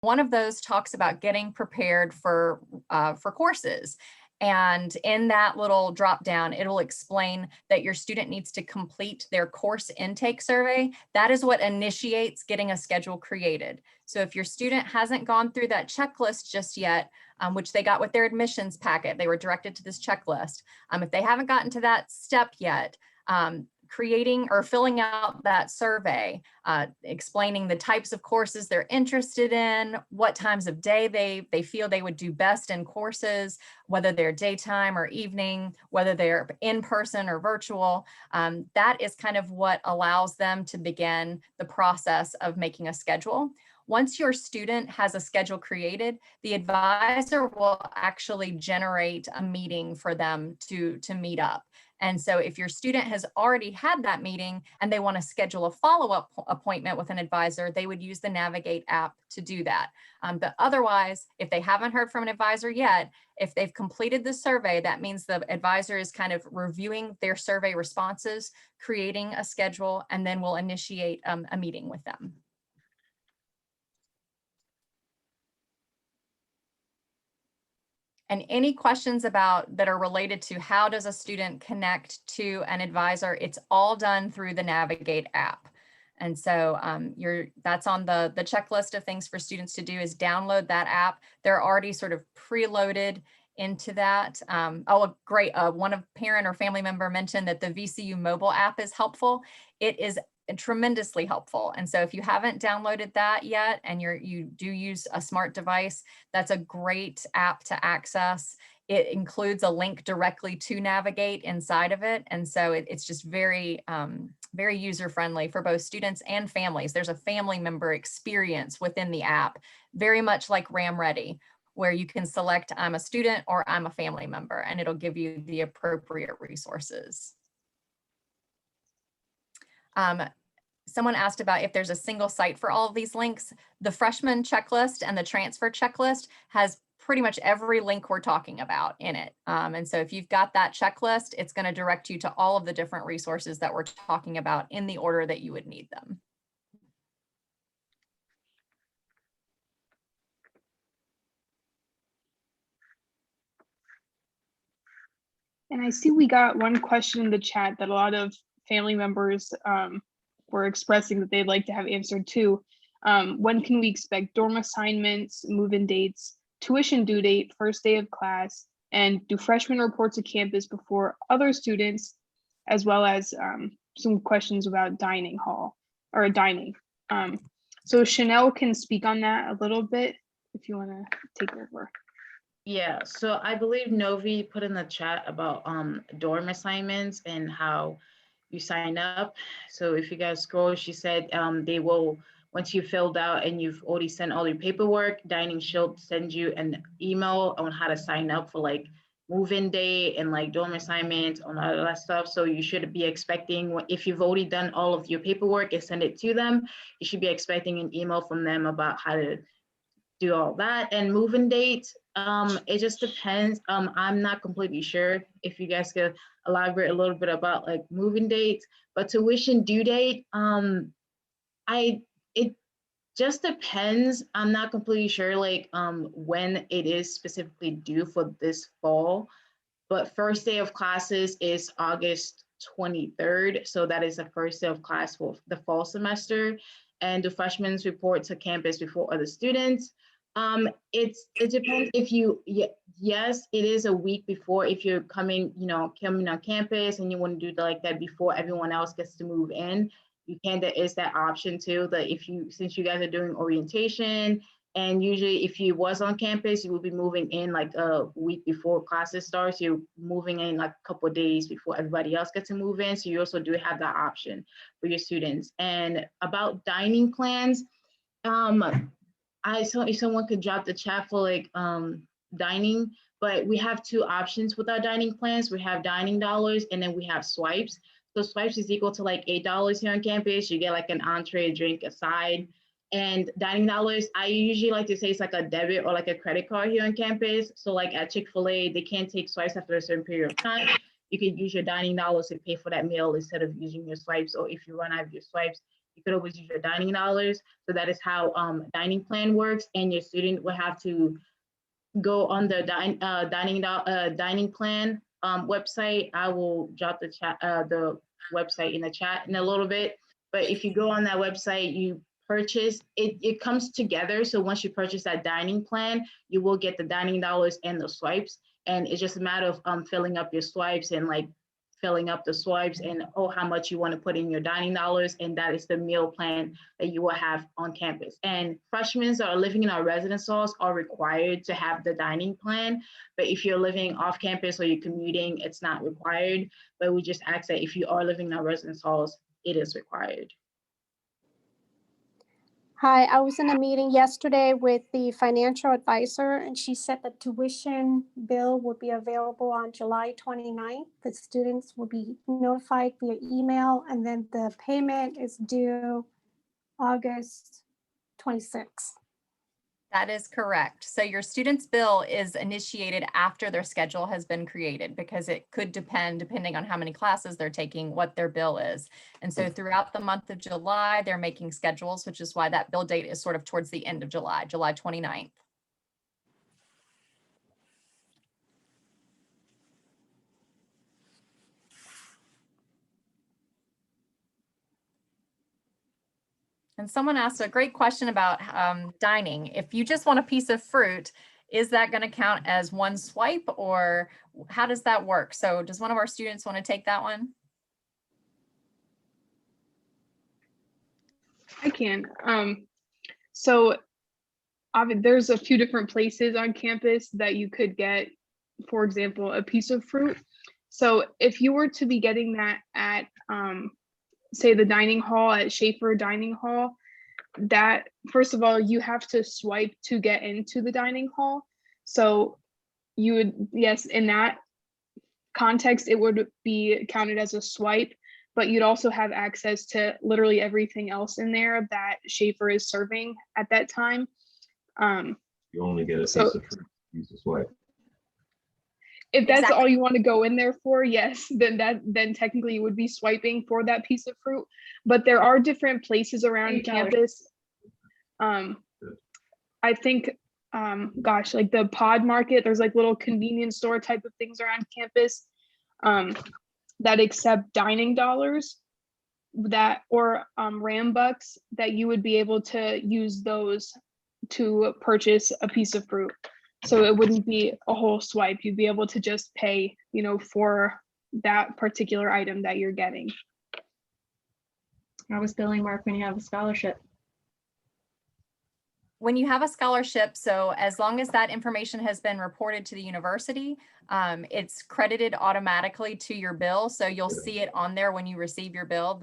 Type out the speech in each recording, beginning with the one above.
One of those talks about getting prepared for courses. And in that little drop down, it'll explain that your student needs to complete their course intake survey. That is what initiates getting a schedule created. So if your student hasn't gone through that checklist just yet, which they got with their admissions packet, they were directed to this checklist. If they haven't gotten to that step yet, creating or filling out that survey, explaining the types of courses they're interested in, what times of day they feel they would do best in courses, whether they're daytime or evening, whether they're in person or virtual. That is kind of what allows them to begin the process of making a schedule. Once your student has a schedule created, the advisor will actually generate a meeting for them to meet up. And so if your student has already had that meeting and they want to schedule a follow-up appointment with an advisor, they would use the Navigate app to do that. But otherwise, if they haven't heard from an advisor yet, if they've completed the survey, that means the advisor is kind of reviewing their survey responses, creating a schedule, and then we'll initiate a meeting with them. And any questions about that are related to how does a student connect to an advisor, it's all done through the Navigate app. And so that's on the checklist of things for students to do is download that app. They're already sort of preloaded into that. Oh, great. One of parent or family member mentioned that the VCU mobile app is helpful. It is tremendously helpful. And so if you haven't downloaded that yet and you do use a smart device, that's a great app to access. It includes a link directly to Navigate inside of it. And so it's just very, very user-friendly for both students and families. There's a family member experience within the app, very much like RamReady, where you can select I'm a student or I'm a family member, and it'll give you the appropriate resources. Someone asked about if there's a single site for all of these links. The freshman checklist and the transfer checklist has pretty much every link we're talking about in it. And so if you've got that checklist, it's going to direct you to all of the different resources that we're talking about in the order that you would need them. And I see we got one question in the chat that a lot of family members were expressing that they'd like to have answered too. When can we expect dorm assignments, move-in dates, tuition due date, first day of class, and do freshmen report to campus before other students, as well as some questions about dining hall or dining. So Chanel can speak on that a little bit if you want to take over. Yeah, so I believe Novi put in the chat about dorm assignments and how you sign up. So if you guys scroll, she said they will, once you filled out and you've already sent all your paperwork, Dining should send you an email on how to sign up for like move-in day and like dorm assignments and all that stuff. So you should be expecting, if you've already done all of your paperwork and send it to them, you should be expecting an email from them about how to do all that. And move-in dates, it just depends. I'm not completely sure if you guys could elaborate a little bit about like move-in dates, but tuition due date, it just depends. I'm not completely sure like when it is specifically due for this fall, but first day of classes is August 23rd. So that is the first day of class for the fall semester. And the freshmen report to campus before other students. It depends if you, yes, it is a week before if you're coming on campus and you want to do like that before everyone else gets to move in. You can, there is that option too, that since you guys are doing orientation, and usually if you was on campus, you will be moving in like a week before classes start. So you're moving in like a couple of days before everybody else gets to move in. So you also do have that option for your students. And about dining plans, if someone could drop the chat for like dining, but we have two options with our dining plans. We have dining dollars and then we have swipes. So swipes is equal to like $8 here on campus. You get like an entree, a drink, a side. And dining dollars, I usually like to say it's like a debit or like a credit card here on campus. So like at Chick-fil-A, they can't take swipes after a certain period of time. You could use your dining dollars to pay for that meal instead of using your swipes. Or if you run out of your swipes, you could always use your dining dollars. So that is how dining plan works, and your student will have to go on the dining plan website. I will drop the website in the chat in a little bit. But if you go on that website, you purchase it. It comes together. So once you purchase that dining plan, you will get the dining dollars and the swipes. And it's just a matter of filling up your swipes and like filling up the swipes and how much you want to put in your dining dollars, and that is the meal plan that you will have on campus. And freshmen that are living in our residence halls are required to have the dining plan, but if you're living off campus or you're commuting, it's not required, but we just ask that if you are living in our residence halls, it is required. Hi, I was in a meeting yesterday with the financial advisor, and she said the tuition bill will be available on July 29th. The students will be notified via email, and then the payment is due August 26th. That is correct. So your student's bill is initiated after their schedule has been created, because it could depending on how many classes they're taking, what their bill is. And so throughout the month of July, they're making schedules, which is why that bill date is sort of towards the end of July, July 29th. And someone asked a great question about dining. If you just want a piece of fruit, is that going to count as one swipe, or how does that work? So does one of our students want to take that one? I can. So there's a few different places on campus that you could get, for example, a piece of fruit. So if you were to be getting that at, say, the dining hall at Schaefer Dining Hall, that first of all, you have to swipe to get into the dining hall. So you would, yes, in that context, it would be counted as a swipe, but you'd also have access to literally everything else in there that Schaefer is serving at that time. You only get a piece of fruit, use a swipe. If that's Exactly. all you want to go in there for, yes, then technically you would be swiping for that piece of fruit. But there are different places around campus. I think, gosh, like the Pod Market, there's like little convenience store type of things around campus that accept dining dollars, that or RAM bucks, that you would be able to use those to purchase a piece of fruit. So it wouldn't be a whole swipe. You'd be able to just pay, for that particular item that you're getting. How was billing work when you have a scholarship? When you have a scholarship, so as long as that information has been reported to the university, it's credited automatically to your bill. So you'll see it on there when you receive your bill,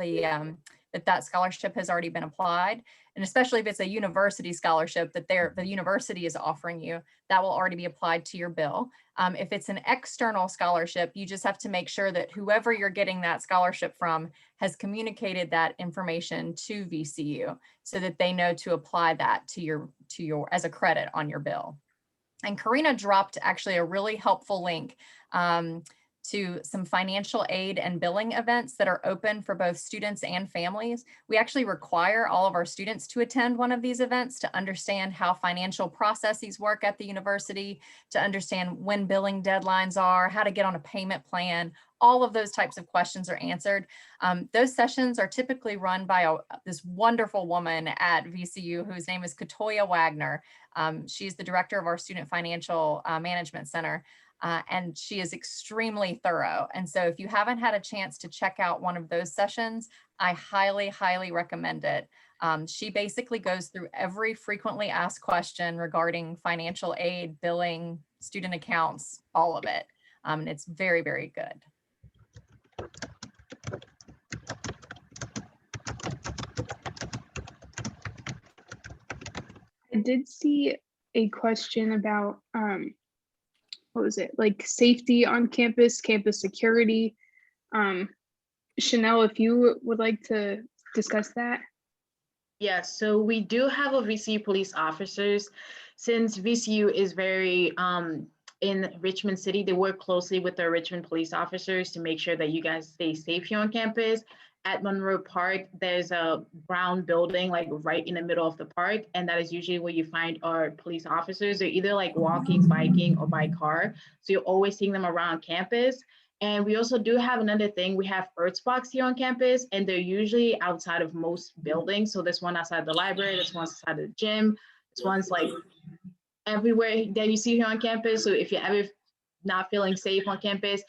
that scholarship has already been applied. And especially if it's a university scholarship that the university is offering you, that will already be applied to your bill. If it's an external scholarship, you just have to make sure that whoever you're getting that scholarship from has communicated that information to VCU so that they know to apply that to your as a credit on your bill. And Karina dropped actually a really helpful link to some financial aid and billing events that are open for both students and families. We actually require all of our students to attend one of these events to understand how financial processes work at the university, to understand when billing deadlines are, how to get on a payment plan. All of those types of questions are answered. Those sessions are typically run by this wonderful woman at VCU whose name is Katoya Wagner. She's the director of our Student Financial Management Center. And she is extremely thorough. And so if you haven't had a chance to check out one of those sessions, I highly, highly recommend it. She basically goes through every frequently asked question regarding financial aid, billing, student accounts, all of it. And it's very, very good. I did see a question about what was it, like safety on campus, campus security. Chanel, if you would like to discuss that. Yeah, so we do have a VCU police officers. Since VCU is very in Richmond City, they work closely with the Richmond police officers to make sure that you guys stay safe here on campus. at Monroe Park, there's a brown building like right in the middle of the park. And that is usually where you find our police officers. They're either like walking, biking, or by car. So you're always seeing them around campus. And we also do have another thing. We have Earth Box here on campus, and they're usually outside of most buildings. So there's one outside the library, there's one outside the gym, this one's like everywhere that you see here on campus. So if you're ever not feeling safe on campus,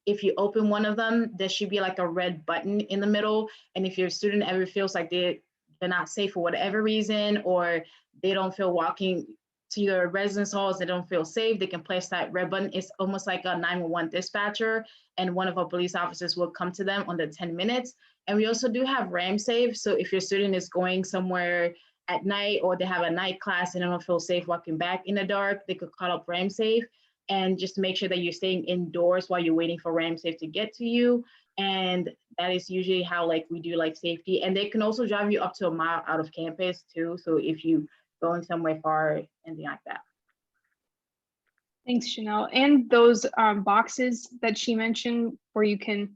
if you open one of them, there should be like a red button in the middle. And if your student ever feels like they're not safe for whatever reason, or they don't feel walking to your residence halls, they don't feel safe, they can press that red button. It's almost like a 911 dispatcher, and one of our police officers will come to them under 10 minutes. And we also do have RamSafe. So if your student is going somewhere at night, or they have a night class and they don't feel safe walking back in the dark, they could call up RamSafe and just make sure that you're staying indoors while you're waiting for RamSafe to get to you. And that is usually how like we do like safety. And they can also drive you up to a mile out of campus too. So if you going somewhere far, anything like that. Thanks, Chanel. And those boxes that she mentioned where you can,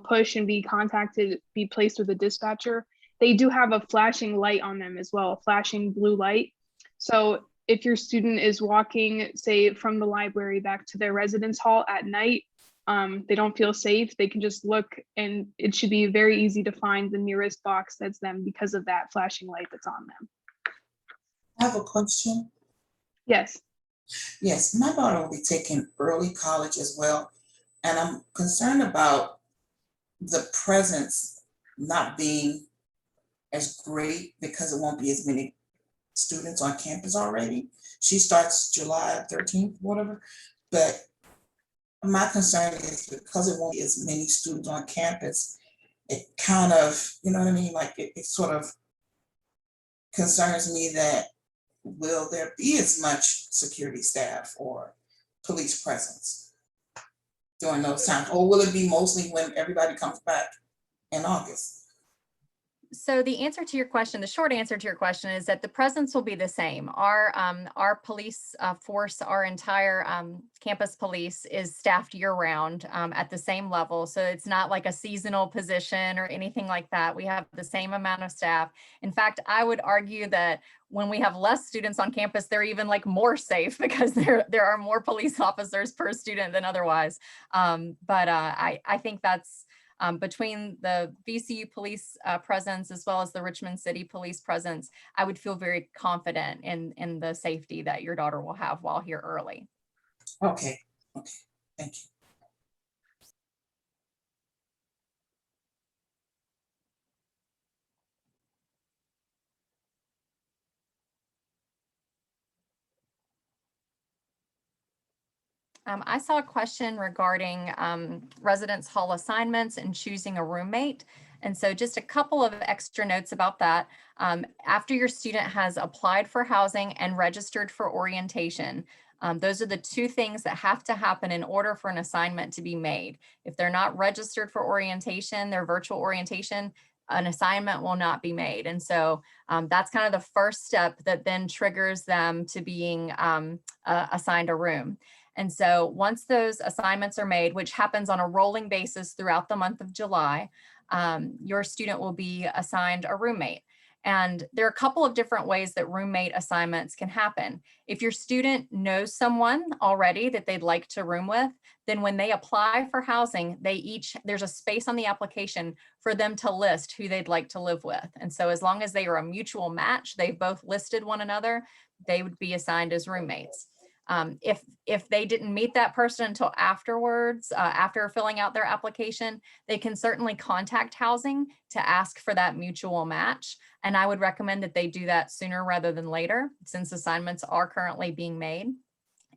push and be contacted, be placed with a dispatcher, they do have a flashing light on them as well, a flashing blue light. So if your student is walking, say, from the library back to their residence hall at night, they don't feel safe, they can just look, and it should be very easy to find the nearest box that's them because of that flashing light that's on them. I have a question. Yes. Yes, my daughter will be taking early college as well, and I'm concerned about the presence not being as great because it won't be as many students on campus already. She starts July 13th, whatever, but my concern is because it won't be as many students on campus, it kind of, you know what I mean? Like it sort of concerns me that will there be as much security staff or police presence during those times? Or will it be mostly when everybody comes back in August? So the answer to your question, the short answer to your question is that the presence will be the same. Our police force, our entire campus police is staffed year round at the same level. So it's not like a seasonal position or anything like that. We have the same amount of staff. In fact, I would argue that when we have less students on campus, they're even like more safe because there are more police officers per student than otherwise. But I think that's between the VCU police presence as well as the Richmond City police presence, I would feel very confident in the safety that your daughter will have while here early. Okay, thank you. I saw a question regarding residence hall assignments and choosing a roommate. And so just a couple of extra notes about that. After your student has applied for housing and registered for orientation, those are the two things that have to happen in order for an assignment to be made. If they're not registered for orientation, their virtual orientation, an assignment will not be made. And so that's kind of the first step that then triggers them to being assigned a room. And so once those assignments are made, which happens on a rolling basis throughout the month of July, your student will be assigned a roommate. And there are a couple of different ways that roommate assignments can happen. If your student knows someone already that they'd like to room with, then when they apply for housing, there's a space on the application for them to list who they'd like to live with. And so as long as they are a mutual match, they've both listed one another, they would be assigned as roommates. If they didn't meet that person until afterwards, after filling out their application, they can certainly contact housing to ask for that mutual match. And I would recommend that they do that sooner rather than later, since assignments are currently being made.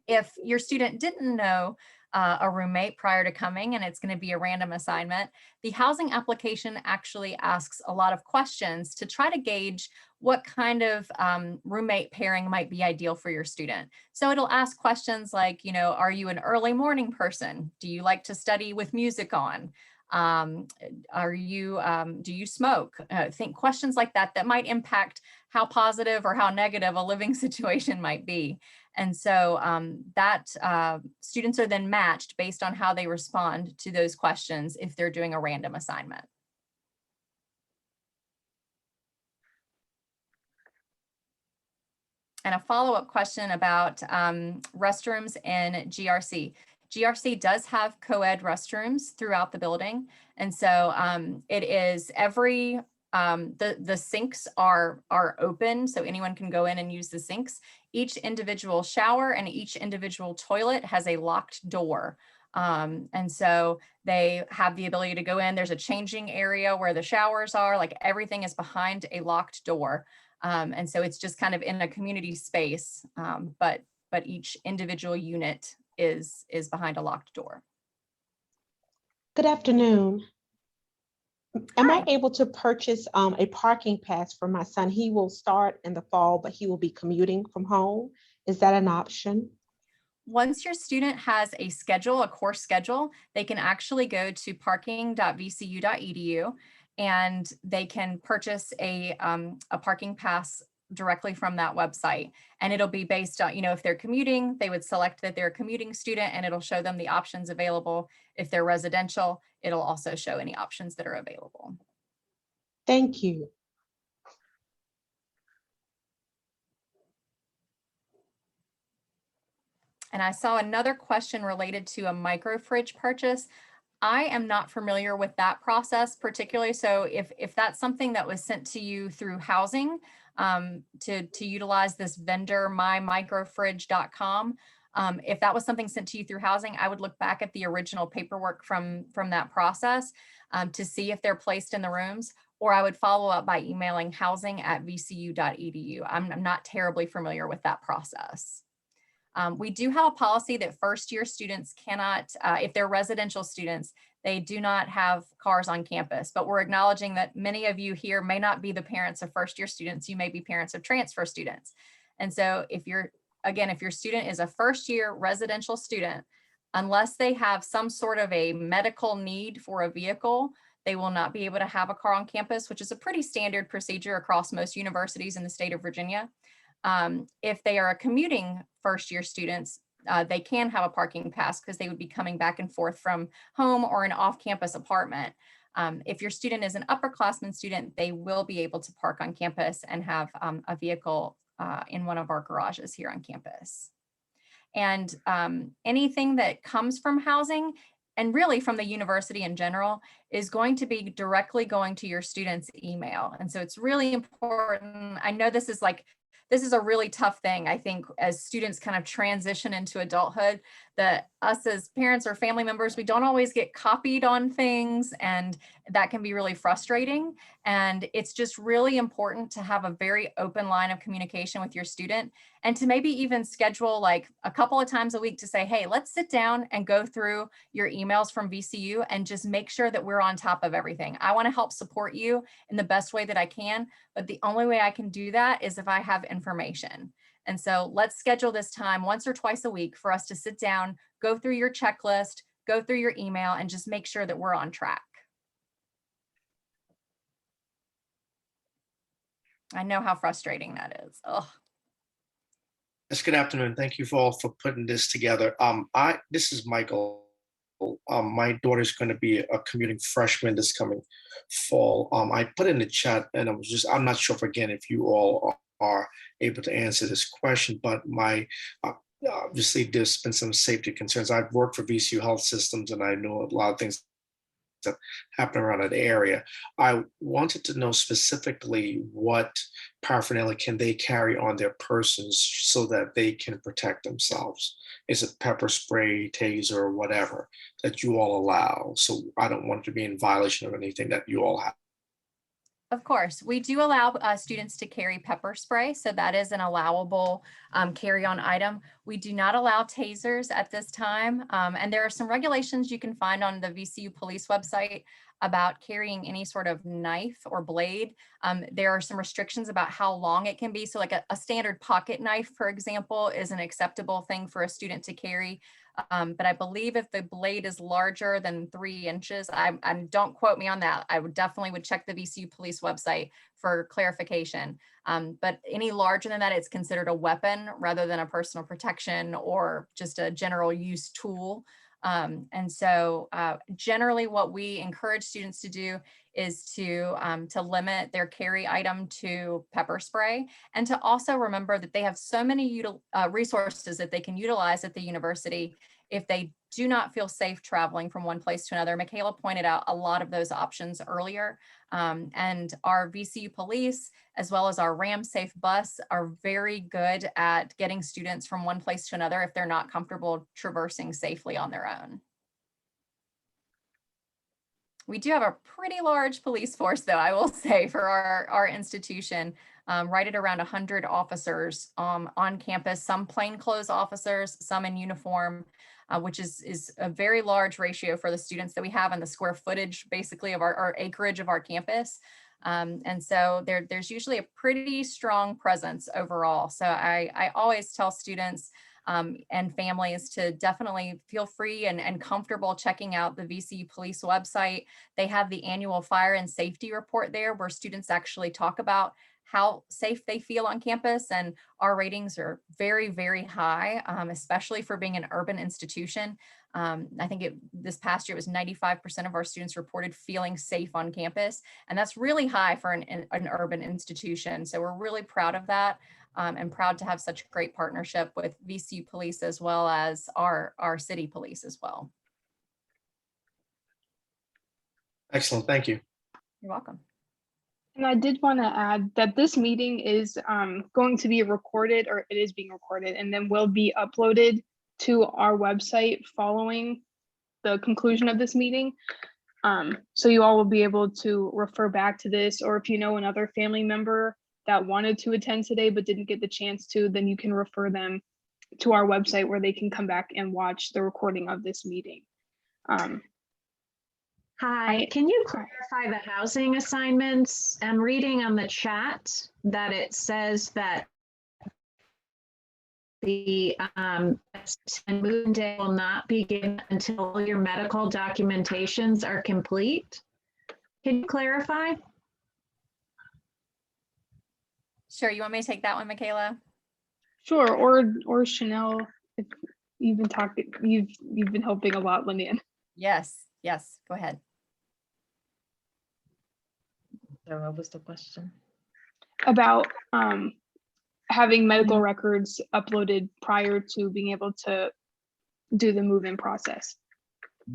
If your student didn't know a roommate prior to coming and it's going to be a random assignment, the housing application actually asks a lot of questions to try to gauge what kind of roommate pairing might be ideal for your student. So it'll ask questions like, are you an early morning person? Do you like to study with music on? Do you smoke? Think questions like that might impact how positive or how negative a living situation might be. And so students are then matched based on how they respond to those questions if they're doing a random assignment. a follow-up question about restrooms in GRC. GRC does have co-ed restrooms throughout the building. And so it is every, the sinks are open, so anyone can go in and use the sinks. Each individual shower and each individual toilet has a locked door. And so they have the ability to go in. There's a changing area where the showers are, like everything is behind a locked door. And so it's just kind of in a community space, but each individual unit is behind a locked door. Good afternoon. Am I Hi. able to purchase a parking pass for my son? He will start in the fall, but he will be commuting from home. Is that an option? Once your student has a schedule, a course schedule, they can actually go to parking.vcu.edu and they can purchase a parking pass directly from that website. And it'll be based on, if they're commuting, they would select that they're a commuting student and it'll show them the options available. If they're residential, it'll also show any options that are available. Thank you. And I saw another question related to a micro fridge purchase. I am not familiar with that process particularly. So if that's something that was sent to you through housing, to utilize this vendor, mymicrofridge.com, if that was something sent to you through housing, I would look back at the original paperwork from that process to see if they're placed in the rooms, or I would follow up by emailing housing@vcu.edu. I'm not terribly familiar with that process. We do have a policy that first year students cannot, if they're residential students, they do not have cars on campus, but we're acknowledging that many of you here may not be the parents of first year students, you may be parents of transfer students. And so if your student is a first year residential student, unless they have some sort of a medical need for a vehicle, they will not be able to have a car on campus, which is a pretty standard procedure across most universities in the state of Virginia. If they are a commuting first year students, they can have a parking pass because they would be coming back and forth from home or an off-campus apartment. If your student is an upperclassman student, they will be able to park on campus and have a vehicle in one of our garages here on campus. And anything that comes from housing and really from the university in general is going to be directly going to your student's email. And so it's really important. I know this is a really tough thing, I think, as students kind of transition into adulthood, that us as parents or family members, we don't always get copied on things, and that can be really frustrating. And it's just really important to have a very open line of communication with your student, and to maybe even schedule like a couple of times a week to say, hey, let's sit down and go through your emails from VCU and just make sure that we're on top of everything. I want to help support you in the best way that I can, but the only way I can do that is if I have information. And so let's schedule this time once or twice a week for us to sit down, go through your checklist, go through your email, and just make sure that we're on track. I know how frustrating that is. Ugh. Yes, good afternoon. Thank you all for putting this together. This is Michael. My daughter's going to be a commuting freshman this coming fall. I put in the chat, and I'm not sure if you all are able to answer this question, but obviously there's been some safety concerns. I've worked for VCU Health Systems, and I know a lot of things that happen around that area. I wanted to know specifically what paraphernalia can they carry on their persons so that they can protect themselves. Is it pepper spray, taser, or whatever that you all allow? So I don't want to be in violation of anything that you all have. Of course, we do allow students to carry pepper spray, so that is an allowable carry-on item. We do not allow tasers at this time, and there are some regulations you can find on the VCU police website about carrying any sort of knife or blade. There are some restrictions about how long it can be. So like a standard pocket knife, for example, is an acceptable thing for a student to carry. But I believe if the blade is larger than 3 inches, I don't quote me on that. I would definitely check the VCU police website for clarification. But any larger than that, it's considered a weapon rather than a personal protection or just a general use tool. And so generally what we encourage students to do is to limit their carry item to pepper spray, and to also remember that they have so many resources that they can utilize at the university if they do not feel safe traveling from one place to another. Michaela pointed out a lot of those options earlier. And our VCU police, as well as our RAM Safe bus, are very good at getting students from one place to another if they're not comfortable traversing safely on their own. We do have a pretty large police force, though, I will say, for our institution, right at around 100 officers on campus, some plainclothes officers, some in uniform, which is a very large ratio for the students that we have and the square footage, basically, of our acreage of our campus. And so there's usually a pretty strong presence overall. So I always tell students and families to definitely feel free and comfortable checking out the VCU Police website. They have the annual fire and safety report there where students actually talk about how safe they feel on campus, and our ratings are very, very high, especially for being an urban institution. I think this past year it was 95% of our students reported feeling safe on campus, and that's really high for an urban institution. So we're really proud of that, and proud to have such great partnership with VCU Police as well as our city police as well. Excellent, thank you. You're welcome. And I did want to add that this meeting is going to be recorded, or it is being recorded, and then will be uploaded to our website following the conclusion of this meeting. So you all will be able to refer back to this, or if you know another family member that wanted to attend today but didn't get the chance to, then you can refer them to our website where they can come back and watch the recording of this meeting. Hi, can you clarify the housing assignments? I'm reading on the chat that it says that the move-in day will not begin until all your medical documentations are complete. Can you clarify? Sure, you want me to take that one, Michaela? Sure, or Chanel, if you've been talking, you've been helping a lot, Lynn. Yes, go ahead. So what was the question? About having medical records uploaded prior to being able to do the move-in process.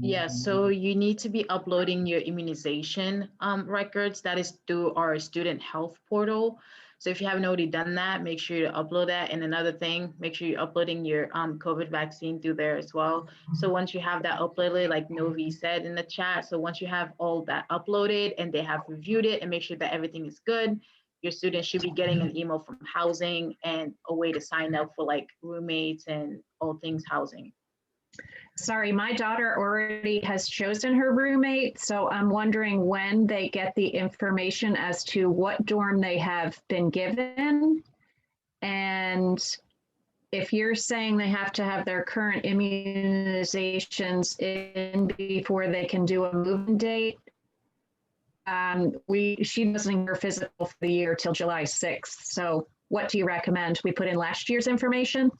Yeah, so you need to be uploading your immunization records. That is through our student health portal. So if you haven't already done that, make sure you upload that. And another thing, make sure you're uploading your COVID vaccine through there as well. So once you have that uploaded, like Novi said in the chat, so once you have all that uploaded and they have reviewed it and make sure that everything is good, your students should be getting an email from housing and a way to sign up for like roommates and all things housing. Sorry, my daughter already has chosen her roommate, so I'm wondering when they get the information as to what dorm they have been given. And if you're saying they have to have their current immunizations in before they can do a move-in date, she doesn't get her physical for the year till July 6th. So what do you recommend? We put in last year's information?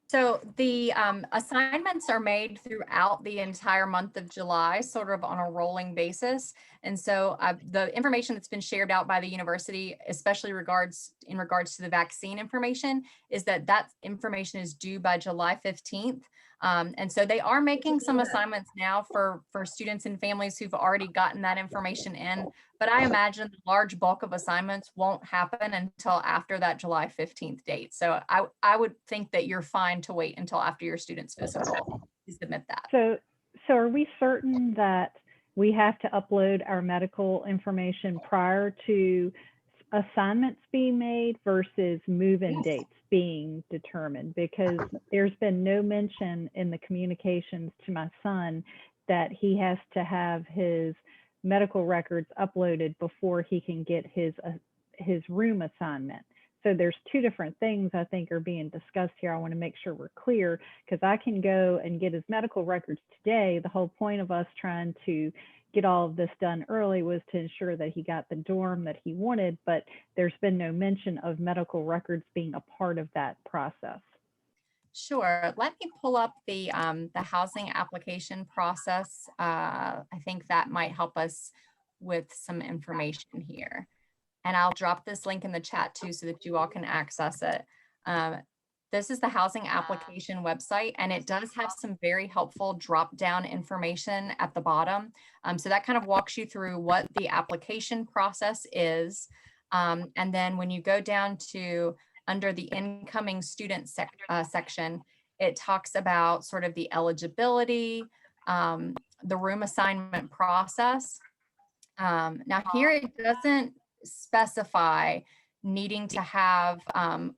So the assignments are made throughout the entire month of July, sort of on a rolling basis. And so the information that's been shared out by the university, especially in regards to the vaccine information, is that information is due by July 15th. And so they are making some assignments now for students and families who've already gotten that information in. But I imagine the large bulk of assignments won't happen until after that July 15th date. So I would think that you're fine to wait until after your student's physical to submit that. So are we certain that we have to upload our medical information prior to assignments being made versus move-in dates being determined? Because there's been no mention in the communications to my son that he has to have his medical records uploaded before he can get his room assignment. So there's two different things I think are being discussed here. I want to make sure we're clear, because I can go and get his medical records today. The whole point of us trying to get all of this done early was to ensure that he got the dorm that he wanted, but there's been no mention of medical records being a part of that process. Sure. Let me pull up the housing application process. I think that might help us with some information here. And I'll drop this link in the chat too so that you all can access it. This is the housing application website, and it does have some very helpful drop-down information at the bottom. So that kind of walks you through what the application process is. And then when you go down to under the incoming student section, it talks about sort of the eligibility, the room assignment process. Now here it doesn't specify needing to have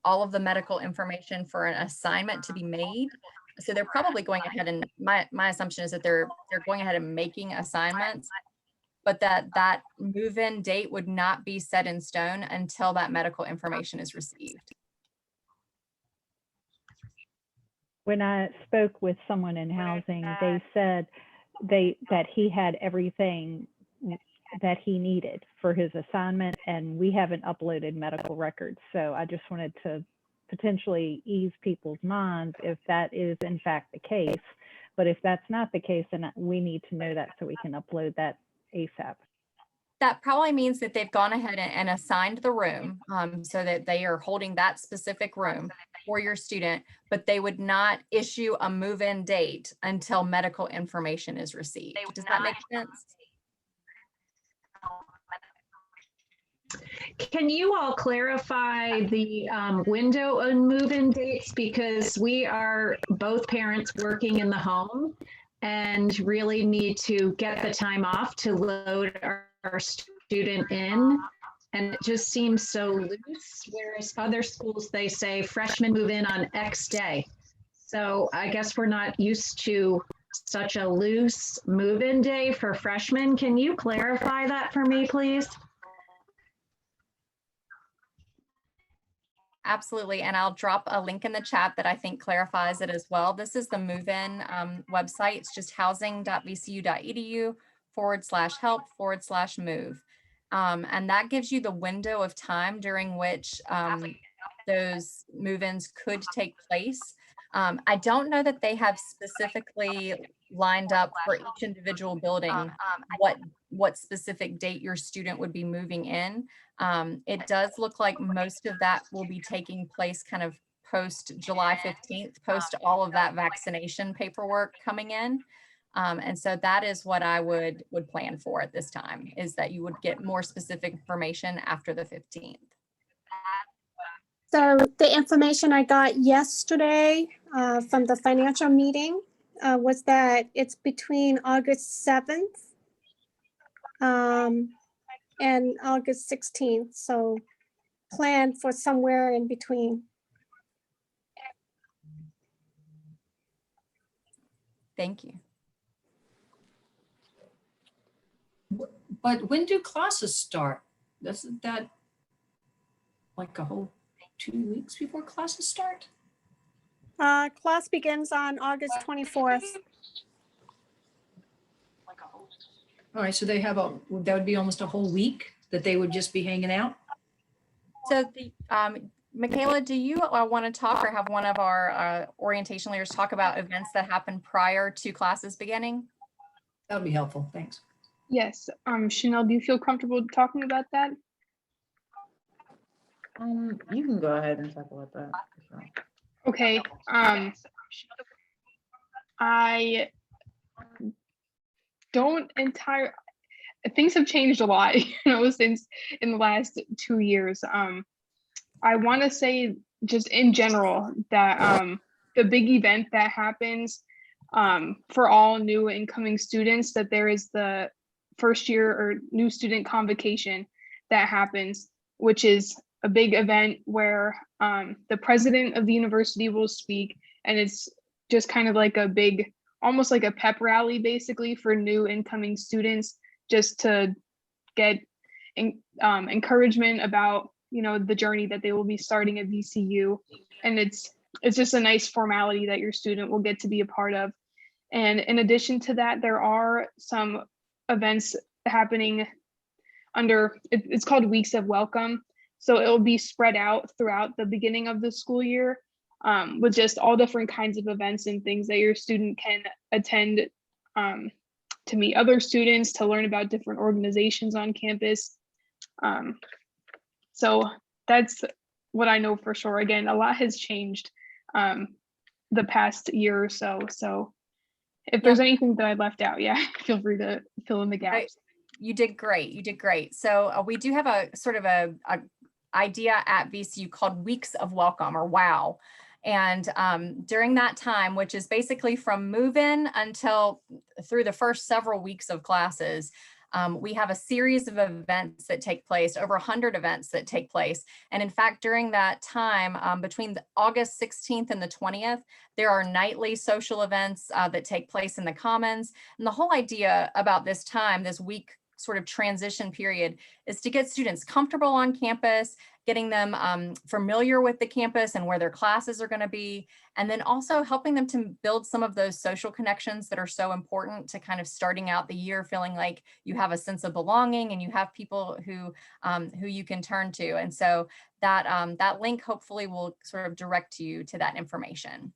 all of the medical information for an assignment to be made. So they're probably going ahead and my assumption is that they're going ahead and making assignments, but that move-in date would not be set in stone until that medical information is received. When I spoke with someone in housing, they said that he had everything that he needed for his assignment, and we haven't uploaded medical records. So I just wanted to potentially ease people's minds if that is in fact the case. But if that's not the case, then we need to know that so we can upload that ASAP. That probably means that they've gone ahead and assigned the room so that they are holding that specific room for your student, but they would not issue a move-in date until medical information is received. Does that make sense? Can you all clarify the window on move-in dates? Because we are both parents working in the home and really need to get the time off to load our student in. And it just seems so loose, whereas other schools, they say freshmen move in on X day. So I guess we're not used to such a loose move-in day for freshmen. Can you clarify that for me, please? Absolutely, and I'll drop a link in the chat that I think clarifies it as well. This is the move-in website. It's just housing.vcu.edu/help/move. And that gives you the window of time during which those move-ins could take place. I don't know that they have specifically lined up for each individual building what specific date your student would be moving in. It does look like most of that will be taking place kind of post July 15th, post all of that vaccination paperwork coming in. And so that is what I would plan for at this time, is that you would get more specific information after the 15th. So the information I got yesterday from the financial meeting was that it's between August 7th and August 16th. So plan for somewhere in between. Thank you. But when do classes start? Doesn't that like a whole 2 weeks before classes start? Class begins on August 24th. All right, so they have that would be almost a whole week that they would just be hanging out? So the Michaela, do you want to talk or have one of our orientation leaders talk about events that happen prior to classes beginning? That would be helpful, thanks. Yes, Chanel, do you feel comfortable talking about that? You can go ahead and talk about that. Okay, I don't things have changed a lot, since in the last 2 years. I want to say just in general that the big event that happens for all new incoming students, that there is the first year or new student convocation that happens, which is a big event where the president of the university will speak, and it's just kind of like a big, almost like a pep rally basically for new incoming students, just to get encouragement about the journey that they will be starting at VCU. And it's just a nice formality that your student will get to be a part of. And in addition to that, there are some events happening under, it's called Weeks of Welcome. So it will be spread out throughout the beginning of the school year. with just all different kinds of events and things that your student can attend, to meet other students, to learn about different organizations on campus. So that's what I know for sure. Again, a lot has changed the past year or so. So if there's anything that I left out, yeah, feel free to fill in the gaps. You did great. You did great. So we do have a sort of a idea at VCU called Weeks of Welcome, or WOW. And during that time, which is basically from move-in until through the first several weeks of classes, we have a series of events that take place, over 100 events that take place. And in fact, during that time, between August 16th and the 20th, there are nightly social events that take place in the Commons. And the whole idea about this time, this week sort of transition period, is to get students comfortable on campus, getting them familiar with the campus and where their classes are going to be, and then also helping them to build some of those social connections that are so important to kind of starting out the year feeling like you have a sense of belonging and you have people who you can turn to. And so that link hopefully will sort of direct you to that information.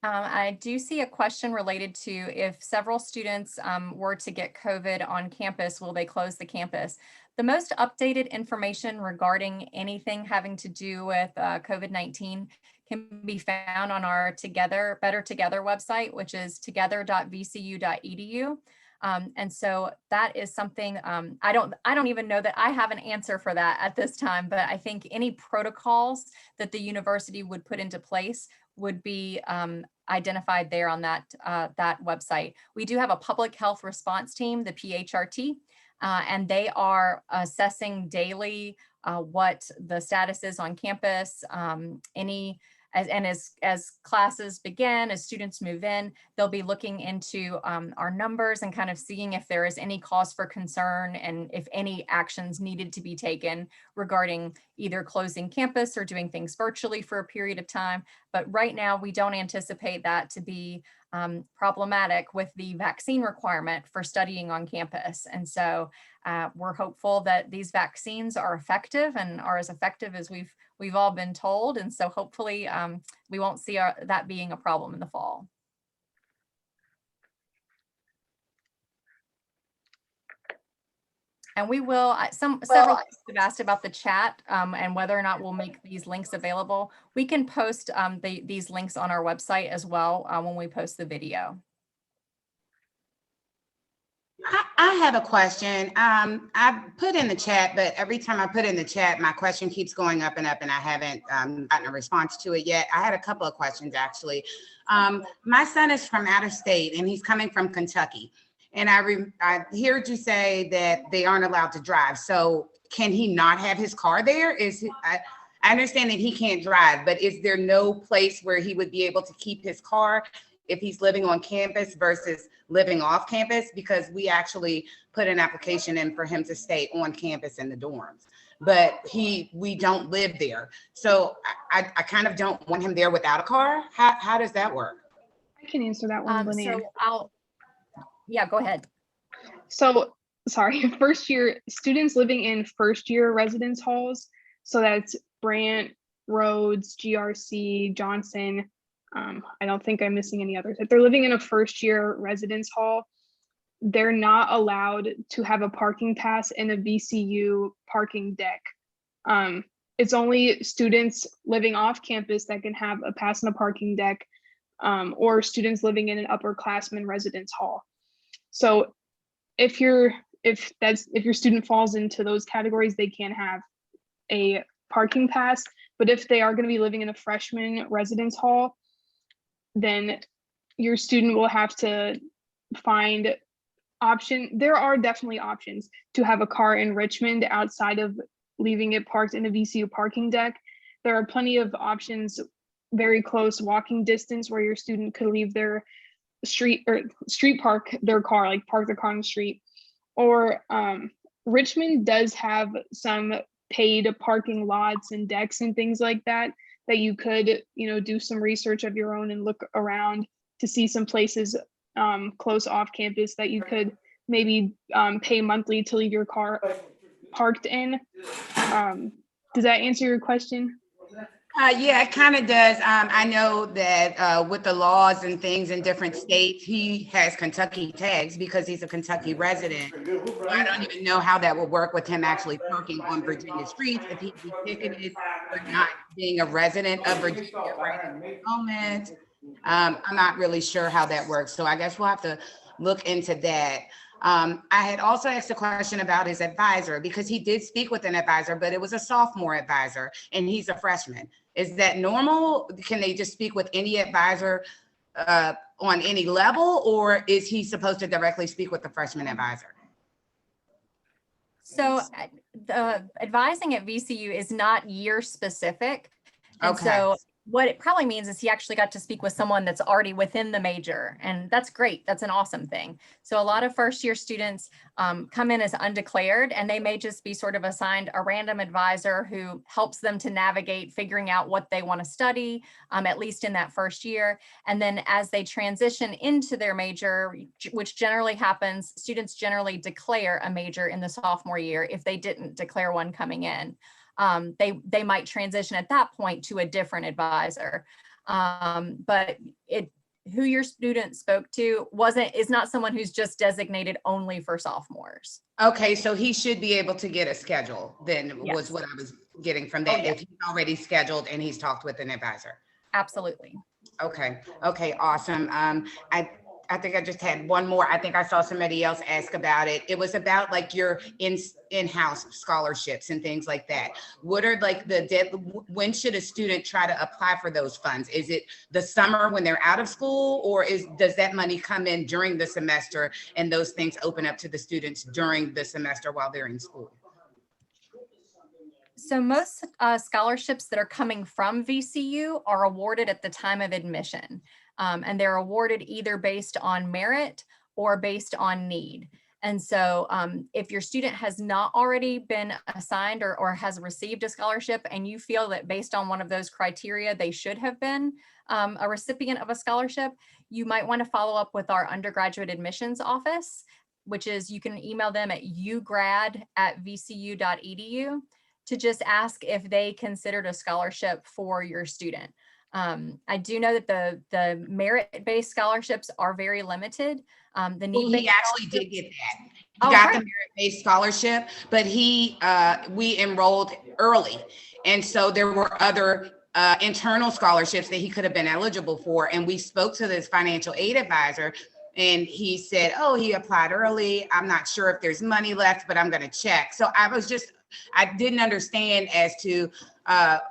I do see a question related to if several students were to get COVID on campus, will they close the campus? The most updated information regarding anything having to do with COVID-19 can be found on our Better Together website, which is together.vcu.edu. And so that is something I don't even know that I have an answer for that at this time, but I think any protocols that the university would put into place would be identified there on that website. We do have a public health response team, the PHRT, and they are assessing daily what the status is on campus. As classes begin, as students move in, they'll be looking into our numbers and kind of seeing if there is any cause for concern and if any actions needed to be taken regarding either closing campus or doing things virtually for a period of time. But right now, we don't anticipate that to be problematic with the vaccine requirement for studying on campus. And so we're hopeful that these vaccines are effective and are as effective as we've all been told. And so hopefully we won't see that being a problem in the fall. And we will, several have asked about the chat and whether or not we'll make these links available. We can post these links on our website as well when we post the video. I have a question. I put in the chat, but every time I put in the chat, my question keeps going up and up and I haven't gotten a response to it yet. I had a couple of questions actually. My son is from out of state and he's coming from Kentucky. And I heard you say that they aren't allowed to drive. So can he not have his car there? I understand that he can't drive, but is there no place where he would be able to keep his car if he's living on campus versus living off campus? Because we actually put an application in for him to stay on campus in the dorms, but we don't live there. So I kind of don't want him there without a car. How does that work? I can answer that one, Linnea. Yeah, go ahead. So, sorry, first year students living in first year residence halls. So that's Brant, Rhodes, GRC, Johnson. I don't think I'm missing any others. If they're living in a first year residence hall, they're not allowed to have a parking pass in a VCU parking deck. It's only students living off campus that can have a pass in a parking deck, or students living in an upperclassman residence hall. So if your student falls into those categories, they can have a parking pass. But if they are going to be living in a freshman residence hall, then your student will have to find there are definitely options to have a car in Richmond outside of leaving it parked in a VCU parking deck. There are plenty of options very close walking distance where your student could leave their street park their car, like park their car on the street. Or Richmond does have some paid parking lots and decks and things like that you could, do some research of your own and look around to see some places close off campus that you could maybe pay monthly to leave your car parked in. Does that answer your question? Yeah, it kind of does. I know that with the laws and things in different states, he has Kentucky tags because he's a Kentucky resident. So I don't even know how that would work with him actually parking on Virginia streets if he'd be ticketed for not being a resident of Virginia right at the moment. I'm not really sure how that works. So I guess we'll have to look into that. I had also asked a question about his advisor because he did speak with an advisor, but it was a sophomore advisor and he's a freshman. Is that normal? Can they just speak with any advisor on any level, or is he supposed to directly speak with the freshman advisor? So the advising at VCU is not year specific. And Okay. so what it probably means is he actually got to speak with someone that's already within the major, and that's great. That's an awesome thing. So a lot of first year students come in as undeclared, and they may just be sort of assigned a random advisor who helps them to navigate figuring out what they want to study, at least in that first year. And then as they transition into their major, which generally happens, students generally declare a major in the sophomore year if they didn't declare one coming in. They might transition at that point to a different advisor. But who your student spoke to is not someone who's just designated only for sophomores. Okay, so he should be able to get a schedule then, Yes. was what I was getting from that. yeah. If he's already scheduled and he's talked with an advisor. Absolutely. Okay, awesome. I think I just had one more. I think I saw somebody else ask about it. It was about like your in-house scholarships and things like that. What are like when should a student try to apply for those funds? Is it the summer when they're out of school, or does that money come in during the semester and those things open up to the students during the semester while they're in school? So most scholarships that are coming from VCU are awarded at the time of admission. And they're awarded either based on merit or based on need. And so if your student has not already been assigned or has received a scholarship and you feel that based on one of those criteria, they should have been a recipient of a scholarship, you might want to follow up with our undergraduate admissions office, which is you can email them at ugrad@vcu.edu to just ask if they considered a scholarship for your student. I do know that the merit-based scholarships are very limited. The He actually did get that. He Oh, got great. the merit-based scholarship, but we enrolled early. And so there were other internal scholarships that he could have been eligible for. And we spoke to this financial aid advisor and he said, oh, he applied early. I'm not sure if there's money left, but I'm going to check. So I didn't understand as to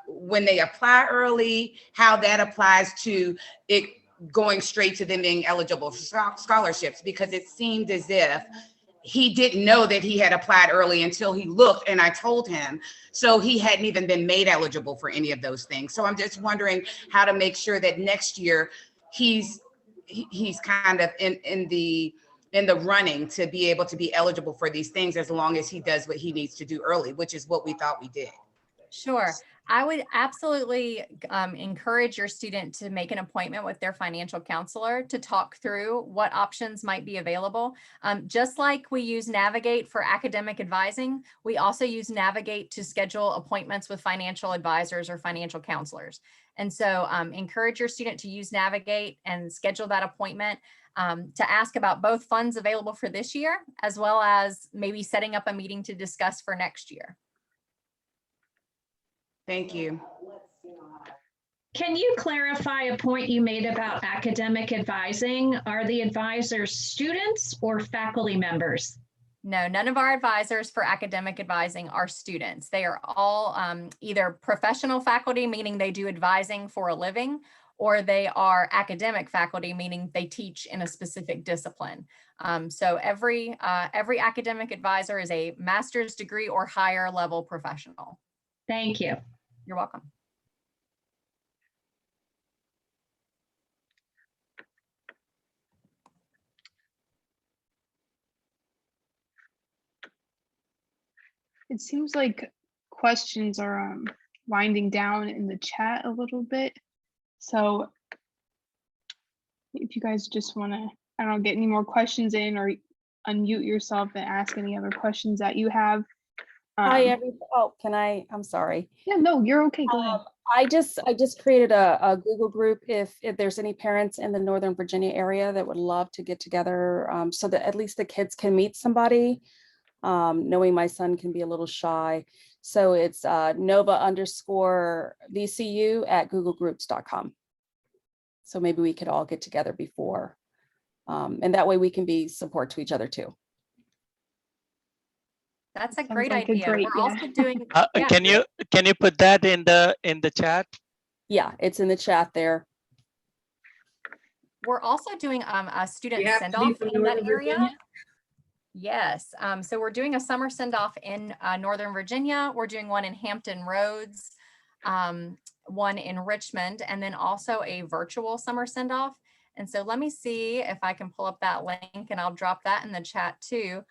when they apply early, how that applies to it going straight to them being eligible for scholarships, because it seemed as if he didn't know that he had applied early until he looked and I told him. So he hadn't even been made eligible for any of those things. So I'm just wondering how to make sure that next year he's kind of in the running to be able to be eligible for these things, as long as he does what he needs to do early, which is what we thought we did. Sure. I would absolutely encourage your student to make an appointment with their financial counselor to talk through what options might be available. Just like we use Navigate for academic advising, we also use Navigate to schedule appointments with financial advisors or financial counselors. And so encourage your student to use Navigate and schedule that appointment to ask about both funds available for this year, as well as maybe setting up a meeting to discuss for next year. Thank you. Can you clarify a point you made about academic advising? Are the advisors students or faculty members? No, none of our advisors for academic advising are students. They are all either professional faculty, meaning they do advising for a living, or they are academic faculty, meaning they teach in a specific discipline. So every academic advisor is a master's degree or higher level professional. Thank you. You're welcome. It seems like questions are winding down in the chat a little bit. So if you guys just want to I don't know, get any more questions in or unmute yourself and ask any other questions that you have. Hi, oh, I'm sorry. Yeah, no, you're okay. Go ahead. I just created a Google group if there's any parents in the Northern Virginia area that would love to get together, so that at least the kids can meet somebody. Knowing my son can be a little shy. So it's nova_VCU@googlegroups.com. So maybe we could all get together before. And that way we can be support to each other too. That's a Sounds great like a idea. great- We're yeah. also doing. yeah, Can you put that in the chat? Yeah, it's in the chat there. We're also doing a student You have to be send-off from in that Northern area. Virginia? Yes, so we're doing a summer send-off in Northern Virginia. We're doing one in Hampton Roads, one in Richmond, and then also a virtual summer send-off. And so let me see if I can pull up that link, and I'll drop that in the chat too.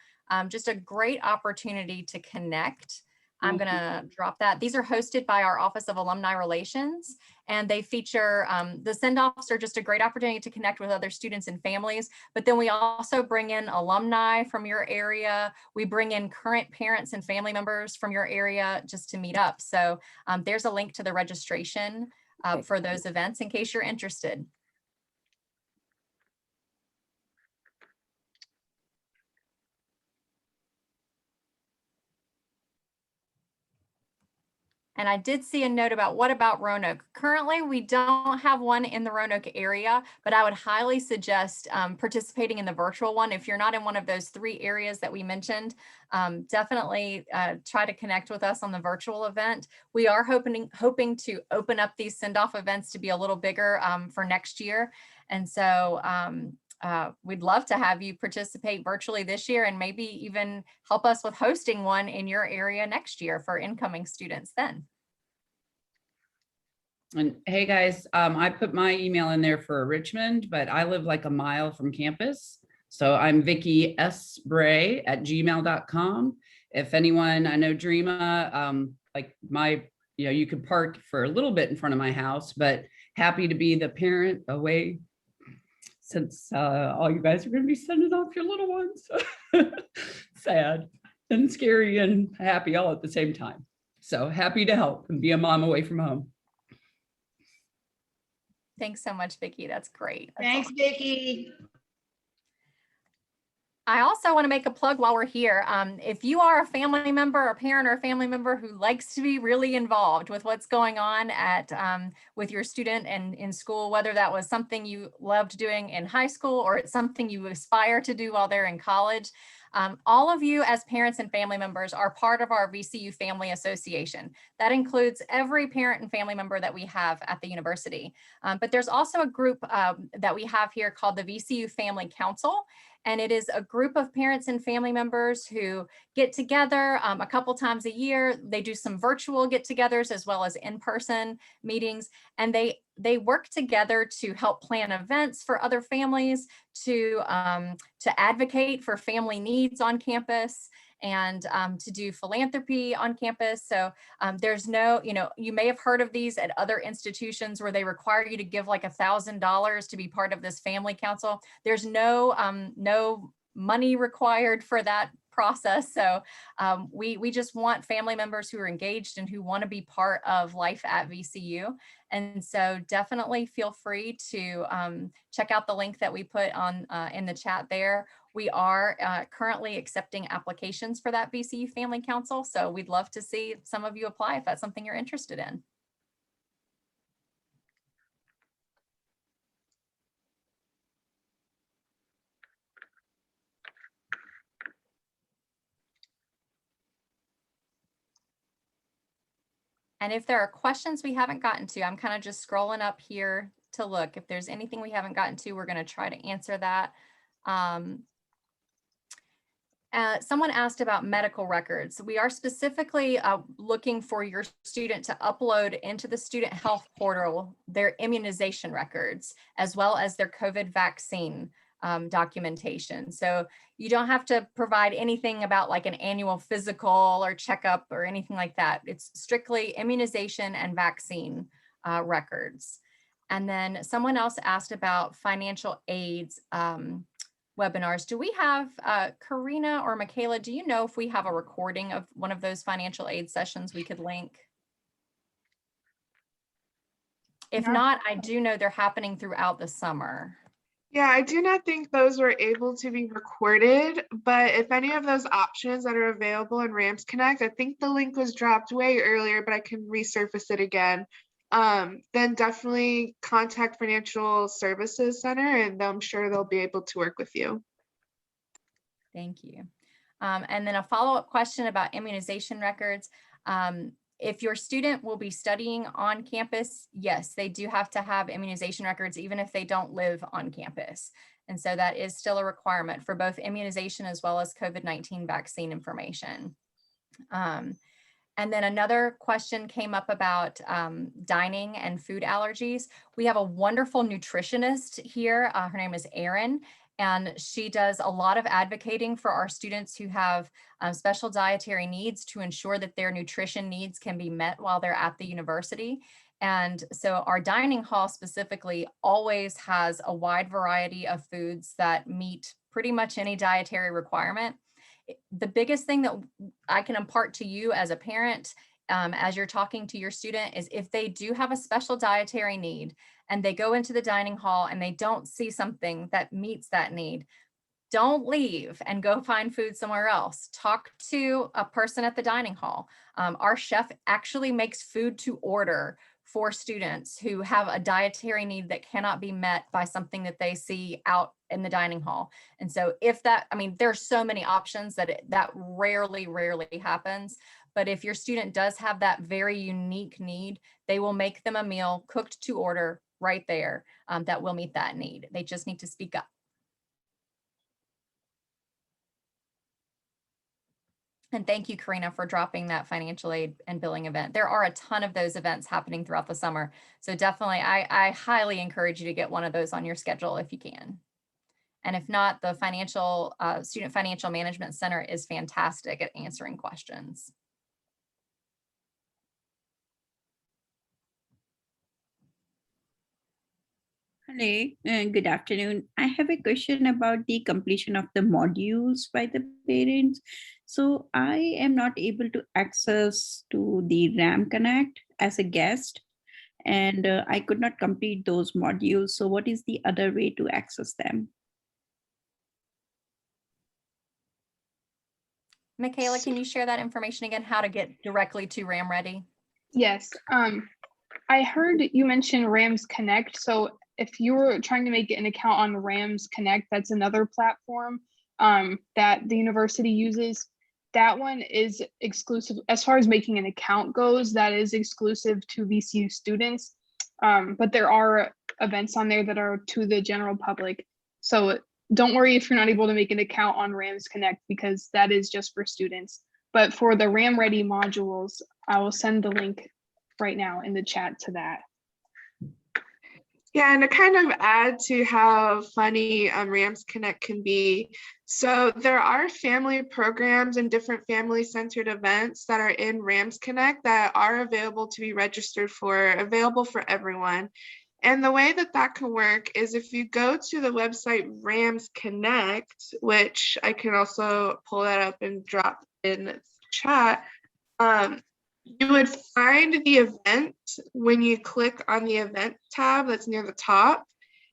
Just a great opportunity to connect. I'm gonna drop that. These are hosted by our Office of Alumni Relations, and they feature, the send-offs are just a great opportunity to connect with other students and families, but then we also bring in alumni from your area. We bring in current parents and family members from your area just to meet up. So there's a link to the registration for those events in case you're interested. And I did see a note about what about Roanoke? Currently, we don't have one in the Roanoke area, but I would highly suggest participating in the virtual one. If you're not in one of those 3 areas that we mentioned, definitely try to connect with us on the virtual event. We are hoping to open up these send-off events to be a little bigger for next year. And so we'd love to have you participate virtually this year and maybe even help us with hosting one in your area next year for incoming students then. And hey guys, I put my email in there for Richmond, but I live like a mile from campus. So I'm Vicki S. Bray @gmail.com. If anyone, I know Dreama, like you could park for a little bit in front of my house, but happy to be the parent away since all you guys are going to be sending off your little ones. Sad and scary and happy all at the same time. So happy to help and be a mom away from home. Thanks so much, Vicki. That's great. That's Thanks, awesome. Vicki. I also want to make a plug while we're here. If you are a family member, a parent or a family member who likes to be really involved with what's going on at with your student and in school, whether that was something you loved doing in high school or it's something you aspire to do while they're in college, all of you as parents and family members are part of our VCU Family Association. That includes every parent and family member that we have at the university. But there's also a group that we have here called the VCU Family Council. And it is a group of parents and family members who get together a couple times a year. They do some virtual get-togethers as well as in-person meetings. And they work together to help plan events for other families, to advocate for family needs on campus, and to do philanthropy on campus. So there's no, you may have heard of these at other institutions where they require you to give like $1,000 to be part of this family council. There's no money required for that process. So we just want family members who are engaged and who want to be part of life at VCU. And so definitely feel free to check out the link that we put on in the chat there. We are currently accepting applications for that VCU Family Council. So we'd love to see some of you apply if that's something you're interested in. And if there are questions we haven't gotten to, I'm kind of just scrolling up here to look. If there's anything we haven't gotten to, we're going to try to answer that. Someone asked about medical records. We are specifically looking for your student to upload into the student health portal their immunization records, as well as their COVID vaccine documentation. So you don't have to provide anything about like an annual physical or checkup or anything like that. It's strictly immunization and vaccine records. And then someone else asked about financial aids webinars. Do we have, Karina or Michaela, do you know if we have a recording of one of those financial aid sessions we could link? If not, I do know they're happening throughout the summer. Yeah, I do not think those were able to be recorded, but if any of those options that are available in Rams Connect, I think the link was dropped way earlier, but I can resurface it again. Then definitely contact Financial Services Center and I'm sure they'll be able to work with you. Thank you. And then a follow-up question about immunization records. If your student will be studying on campus, yes, they do have to have immunization records, even if they don't live on campus. And so that is still a requirement for both immunization as well as COVID-19 vaccine information. And then another question came up about dining and food allergies. We have a wonderful nutritionist here. Her name is Erin, and she does a lot of advocating for our students who have special dietary needs to ensure that their nutrition needs can be met while they're at the university. And so our dining hall specifically always has a wide variety of foods that meet pretty much any dietary requirement. The biggest thing that I can impart to you as a parent, as you're talking to your student, is if they do have a special dietary need and they go into the dining hall and they don't see something that meets that need, don't leave and go find food somewhere else. Talk to a person at the dining hall. Our chef actually makes food to order for students who have a dietary need that cannot be met by something that they see out in the dining hall. And so if that, I mean, there's so many options that that rarely happens. But if your student does have that very unique need, they will make them a meal cooked to order right there that will meet that need. They just need to speak up. And thank you, Karina, for dropping that financial aid and billing event. There are a ton of those events happening throughout the summer. So definitely, I highly encourage you to get one of those on your schedule if you can. And if not, the Student Financial Management Center is fantastic at answering questions. Hello, good afternoon. I have a question about the completion of the modules by the parents. So I am not able to access to the RAM Connect as a guest, and I could not complete those modules. So what is the other way to access them? Michaela, can you share that information again, how to get directly to RAM Ready? Yes, I heard you mention Rams Connect. So if you were trying to make an account on Rams Connect, that's another platform that the university uses. That one is exclusive, as far as making an account goes, that is exclusive to VCU students. But there are events on there that are to the general public. So don't worry if you're not able to make an account on Rams Connect, because that is just for students. But for the RAM Ready modules, I will send the link right now in the chat to that. Yeah, and to kind of add to how funny Rams Connect can be, so there are family programs and different family-centered events that are in Rams Connect that are available to be registered for, available for everyone. And the way that that can work is if you go to the website Rams Connect, which I can also pull that up and drop in the chat, you would find the event when you click on the event tab that's near the top.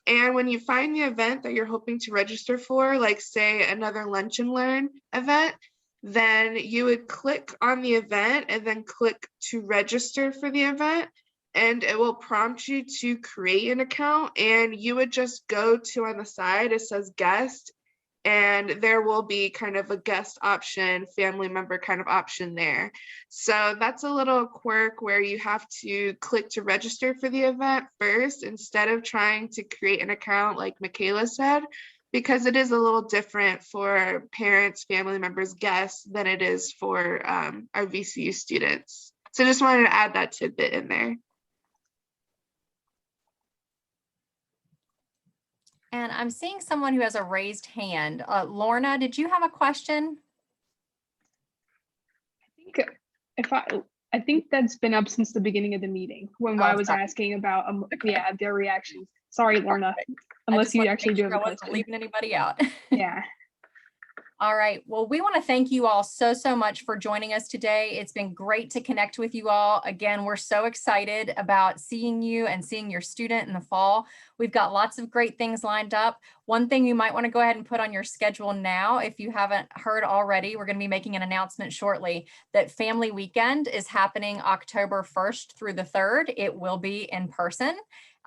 And when you find the event that you're hoping to register for, like say another Lunch and Learn event, then you would click on the event and then click to register for the event. And it will prompt you to create an account, and you would just go to on the side, it says guest, and there will be kind of a guest option, family member kind of option there. So that's a little quirk where you have to click to register for the event first instead of trying to create an account like Michaela said, because it is a little different for parents, family members, guests than it is for our VCU students. So just wanted to add that tidbit in there. And I'm seeing someone who has a raised hand. Lorna, did you have a question? I think I think that's been up since the beginning of the meeting when Oh, I was sorry. asking about, Okay. yeah, their reactions. Sorry, Lorna, I unless just you wanted to actually make do sure have a I wasn't question. leaving anybody out. Yeah. All right. Well, we want to thank you all so much for joining us today. It's been great to connect with you all. Again, we're so excited about seeing you and seeing your student in the fall. We've got lots of great things lined up. One thing you might want to go ahead and put on your schedule now, if you haven't heard already, we're going to be making an announcement shortly that Family Weekend is happening October 1st through the 3rd. It will be in person.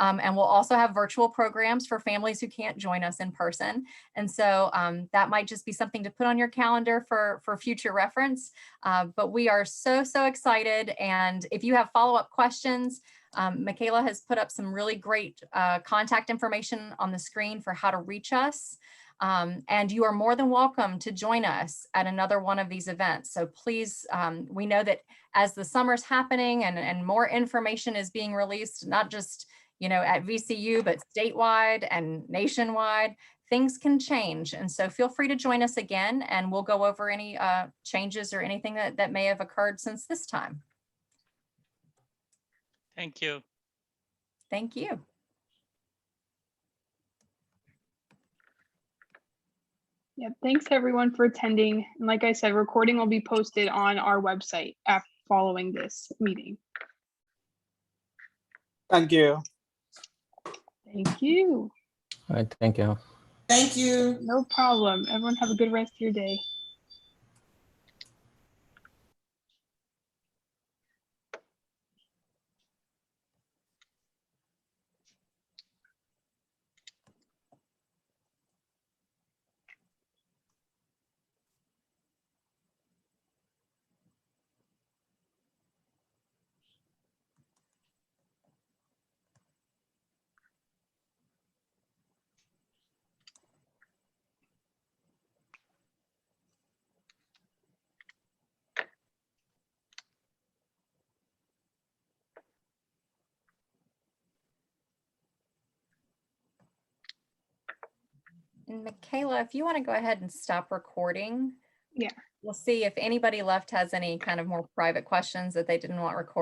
And we'll also have virtual programs for families who can't join us in person. And so that might just be something to put on your calendar for future reference. But we are so excited. And if you have follow-up questions, Michaela has put up some really great contact information on the screen for how to reach us. And you are more than welcome to join us at another one of these events. So please, we know that as the summer's happening and more information is being released, not just at VCU, but statewide and nationwide, things can change. And so feel free to join us again, and we'll go over any changes or anything that may have occurred since this time. Thank you. Thank you. Yeah, thanks everyone for attending. And like I said, recording will be posted on our website following this meeting. Thank you. Thank you. All right, thank you. Thank you. No problem. Everyone have a good rest of your day. And Michaela, if you want to go ahead and stop recording. Yeah. We'll see if anybody left has any kind of more private questions that they didn't want recorded.